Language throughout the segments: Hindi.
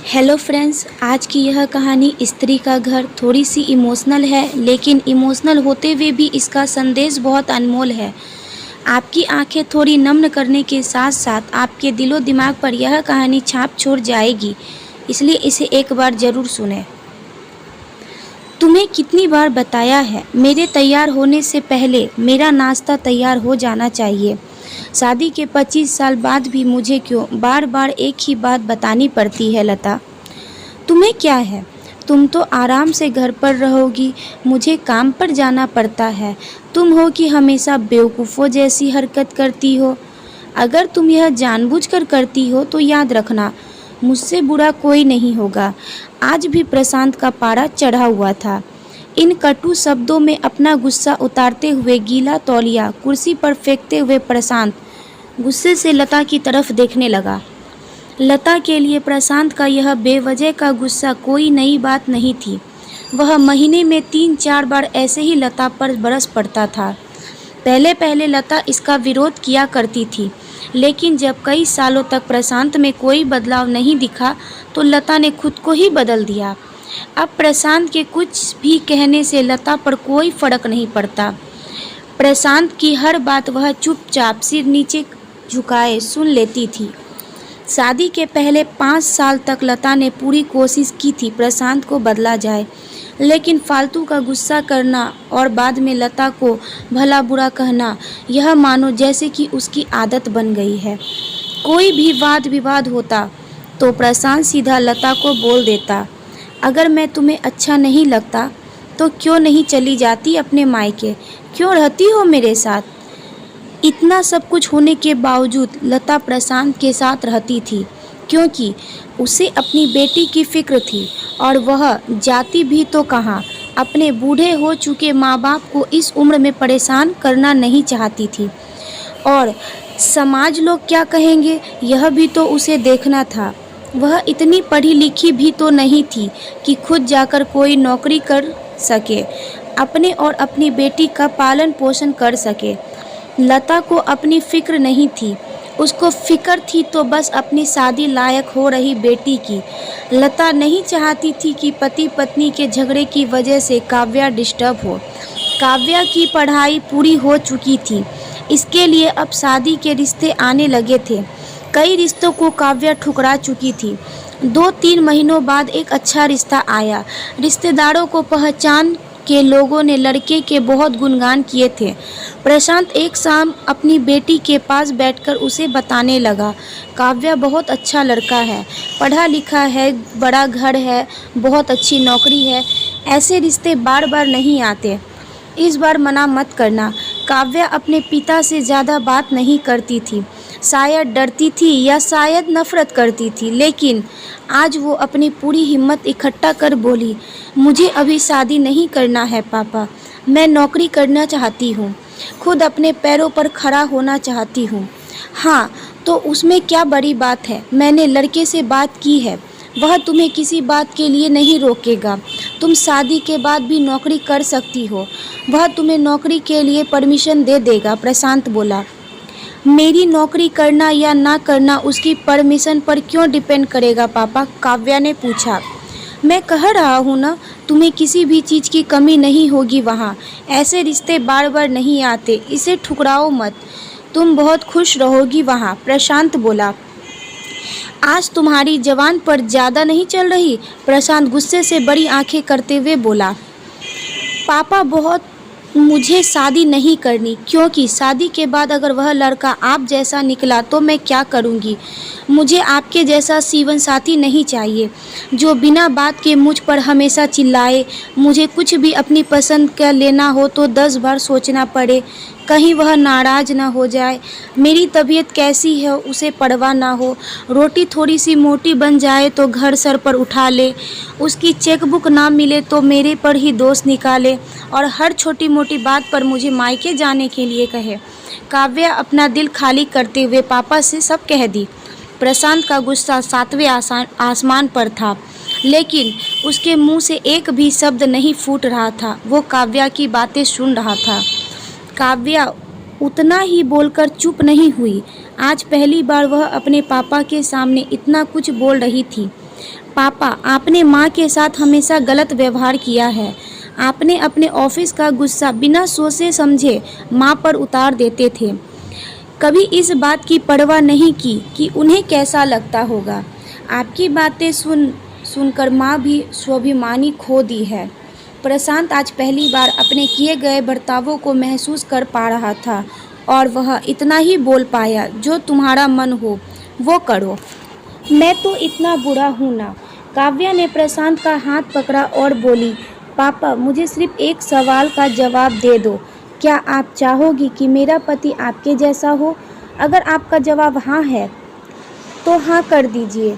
हेलो फ्रेंड्स, आज की यह कहानी स्त्री का घर थोड़ी सी इमोशनल है, लेकिन इमोशनल होते हुए भी इसका संदेश बहुत अनमोल है। आपकी आंखें थोड़ी नम्र करने के साथ साथ आपके दिलो दिमाग पर यह कहानी छाप छोड़ जाएगी, इसलिए इसे एक बार ज़रूर सुनें। तुम्हें कितनी बार बताया है, मेरे तैयार होने से पहले मेरा नाश्ता तैयार हो जाना चाहिए। शादी के 25 साल बाद भी मुझे क्यों बार बार एक ही बात बतानी पड़ती है लता? तुम्हें क्या है, तुम तो आराम से घर पर रहोगी, मुझे काम पर जाना पड़ता है। तुम हो कि हमेशा बेवकूफ़ों जैसी हरकत करती हो। अगर तुम यह जानबूझकर करती हो तो याद रखना, मुझसे बुरा कोई नहीं होगा। आज भी प्रशांत का पारा चढ़ा हुआ था। इन कटु शब्दों में अपना गुस्सा उतारते हुए गीला तौलिया कुर्सी पर फेंकते हुए प्रशांत गुस्से से लता की तरफ देखने लगा। लता के लिए प्रशांत का यह बेवजह का गुस्सा कोई नई बात नहीं थी। वह महीने में 3-4 बार ऐसे ही लता पर बरस पड़ता था। पहले पहले लता इसका विरोध किया करती थी, लेकिन जब कई सालों तक प्रशांत में कोई बदलाव नहीं दिखा तो लता ने खुद को ही बदल दिया। अब प्रशांत के कुछ भी कहने से लता पर कोई फर्क नहीं पड़ता। प्रशांत की हर बात वह चुपचाप सिर नीचे झुकाए सुन लेती थी। शादी के पहले 5 साल तक लता ने पूरी कोशिश की थी प्रशांत को बदला जाए, लेकिन फालतू का गुस्सा करना और बाद में लता को भला बुरा कहना, यह मानो जैसे कि उसकी आदत बन गई है। कोई भी वाद विवाद होता तो प्रशांत सीधा लता को बोल देता, अगर मैं तुम्हें अच्छा नहीं लगता तो क्यों नहीं चली जाती अपने मायके, क्यों रहती हो मेरे साथ? इतना सब कुछ होने के बावजूद लता प्रशांत के साथ रहती थी, क्योंकि उसे अपनी बेटी की फिक्र थी और वह जाती भी तो कहाँ, अपने बूढ़े हो चुके माँ बाप को इस उम्र में परेशान करना नहीं चाहती थी। और समाज लोग क्या कहेंगे, यह भी तो उसे देखना था। वह इतनी पढ़ी लिखी भी तो नहीं थी कि खुद जाकर कोई नौकरी कर सके, अपने और अपनी बेटी का पालन पोषण कर सके। लता को अपनी फिक्र नहीं थी, उसको फिक्र थी तो बस अपनी शादी लायक हो रही बेटी की। लता नहीं चाहती थी कि पति पत्नी के झगड़े की वजह से काव्या डिस्टर्ब हो। काव्या की पढ़ाई पूरी हो चुकी थी, इसके लिए अब शादी के रिश्ते आने लगे थे। कई रिश्तों को काव्या ठुकरा चुकी थी। 2-3 महीनों बाद एक अच्छा रिश्ता आया। रिश्तेदारों को पहचान के लोगों ने लड़के के बहुत गुणगान किए थे। प्रशांत एक शाम अपनी बेटी के पास बैठकर उसे बताने लगा, काव्या बहुत अच्छा लड़का है, पढ़ा लिखा है, बड़ा घर है, बहुत अच्छी नौकरी है। ऐसे रिश्ते बार बार नहीं आते, इस बार मना मत करना। काव्या अपने पिता से ज़्यादा बात नहीं करती थी, शायद डरती थी या शायद नफरत करती थी, लेकिन आज वो अपनी पूरी हिम्मत इकट्ठा कर बोली, मुझे अभी शादी नहीं करना है पापा, मैं नौकरी करना चाहती हूँ, खुद अपने पैरों पर खड़ा होना चाहती हूँ। हाँ, तो उसमें क्या बड़ी बात है, मैंने लड़के से बात की है, वह तुम्हें किसी बात के लिए नहीं रोकेगा। तुम शादी के बाद भी नौकरी कर सकती हो, वह तुम्हें नौकरी के लिए परमिशन दे देगा। प्रशांत बोला, मेरी नौकरी करना या ना करना उसकी परमिशन पर क्यों डिपेंड करेगा पापा? काव्या ने पूछा। मैं कह रहा हूँ ना, तुम्हें किसी भी चीज़ की कमी नहीं होगी वहाँ। ऐसे रिश्ते बार बार नहीं आते, इसे ठुकराओ मत, तुम बहुत खुश रहोगी वहाँ। प्रशांत बोला, आज तुम्हारी जबान पर ज़्यादा नहीं चल रही? प्रशांत गुस्से से बड़ी आंखें करते हुए बोला, पापा बहुत मुझे शादी नहीं करनी, क्योंकि शादी के बाद अगर वह लड़का आप जैसा निकला तो मैं क्या करूंगी? मुझे आपके जैसा जीवन साथी नहीं चाहिए, जो बिना बात के मुझ पर हमेशा चिल्लाए। मुझे कुछ भी अपनी पसंद का लेना हो तो 10 बार सोचना पड़े, कहीं वह नाराज़ ना हो जाए। मेरी तबीयत कैसी है उसे परवाह ना हो। रोटी थोड़ी सी मोटी बन जाए तो घर सर पर उठा ले, उसकी चेकबुक ना मिले तो मेरे पर ही दोष निकाले और हर छोटी मोटी बात पर मुझे मायके जाने के लिए कहे। काव्या अपना दिल खाली करते हुए पापा से सब कह दी। प्रशांत का गुस्सा 7वें आसमान पर था, लेकिन उसके मुंह से एक भी शब्द नहीं फूट रहा था। वो काव्या की बातें सुन रहा था। काव्या उतना ही बोलकर चुप नहीं हुई। आज पहली बार वह अपने पापा के सामने इतना कुछ बोल रही थी। पापा, आपने माँ के साथ हमेशा गलत व्यवहार किया है। आपने अपने ऑफिस का गुस्सा बिना सोचे समझे माँ पर उतार देते थे। कभी इस बात की परवाह नहीं की कि उन्हें कैसा लगता होगा। आपकी बातें सुनकर माँ भी स्वाभिमानी खो दी है। प्रशांत आज पहली बार अपने किए गए बर्तावों को महसूस कर पा रहा था और वह इतना ही बोल पाया, जो तुम्हारा मन हो वो करो। मैं तो इतना बुरा हूँ ना। काव्या ने प्रशांत का हाथ पकड़ा और बोली, पापा, मुझे सिर्फ एक सवाल का जवाब दे दो। क्या आप चाहोगी कि मेरा पति आपके जैसा हो? अगर आपका जवाब हाँ है तो हाँ कर दीजिए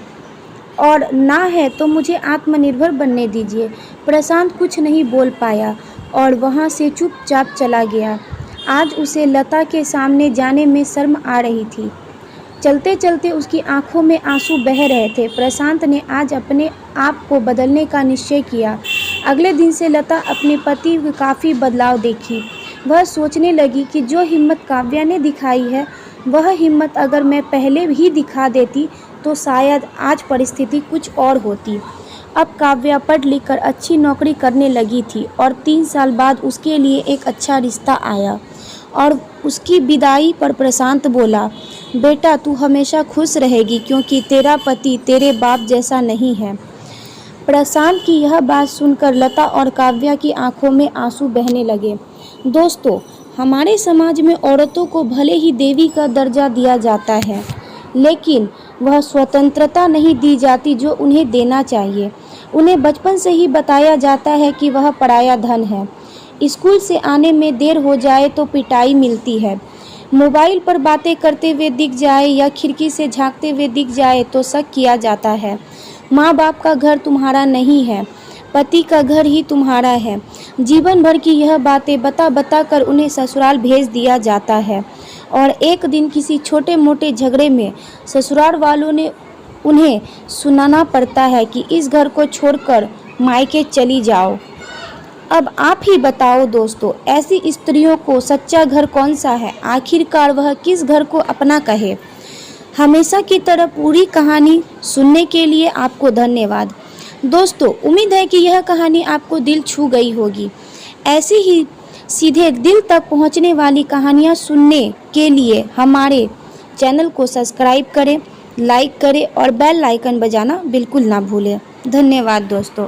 और ना है तो मुझे आत्मनिर्भर बनने दीजिए। प्रशांत कुछ नहीं बोल पाया और वहाँ से चुपचाप चला गया। आज उसे लता के सामने जाने में शर्म आ रही थी। चलते चलते उसकी आंखों में आंसू बह रहे थे। प्रशांत ने आज अपने आप को बदलने का निश्चय किया। अगले दिन से लता अपने पति में काफ़ी बदलाव देखी। वह सोचने लगी कि जो हिम्मत काव्या ने दिखाई है, वह हिम्मत अगर मैं पहले ही दिखा देती तो शायद आज परिस्थिति कुछ और होती। अब काव्या पढ़ लिख कर अच्छी नौकरी करने लगी थी और 3 साल बाद उसके लिए एक अच्छा रिश्ता आया और उसकी विदाई पर प्रशांत बोला, बेटा, तू हमेशा खुश रहेगी क्योंकि तेरा पति तेरे बाप जैसा नहीं है। प्रशांत की यह बात सुनकर लता और काव्या की आंखों में आंसू बहने लगे। दोस्तों, हमारे समाज में औरतों को भले ही देवी का दर्जा दिया जाता है, लेकिन वह स्वतंत्रता नहीं दी जाती जो उन्हें देना चाहिए। उन्हें बचपन से ही बताया जाता है कि वह पराया धन है। स्कूल से आने में देर हो जाए तो पिटाई मिलती है। मोबाइल पर बातें करते हुए दिख जाए या खिड़की से झांकते हुए दिख जाए तो शक किया जाता है। माँ बाप का घर तुम्हारा नहीं है, पति का घर ही तुम्हारा है। जीवन भर की यह बातें बता बता कर उन्हें ससुराल भेज दिया जाता है और एक दिन किसी छोटे मोटे झगड़े में ससुराल वालों ने उन्हें सुनाना पड़ता है कि इस घर को छोड़कर मायके चली जाओ। अब आप ही बताओ दोस्तों, ऐसी स्त्रियों को सच्चा घर कौन सा है? आखिरकार वह किस घर को अपना कहे? हमेशा की तरह पूरी कहानी सुनने के लिए आपको धन्यवाद। दोस्तों, उम्मीद है कि यह कहानी आपको दिल छू गई होगी। ऐसी ही सीधे दिल तक पहुंचने वाली कहानियां सुनने के लिए हमारे चैनल को सब्सक्राइब करें, लाइक करें और बेल आइकन बजाना बिल्कुल ना भूलें। धन्यवाद दोस्तों।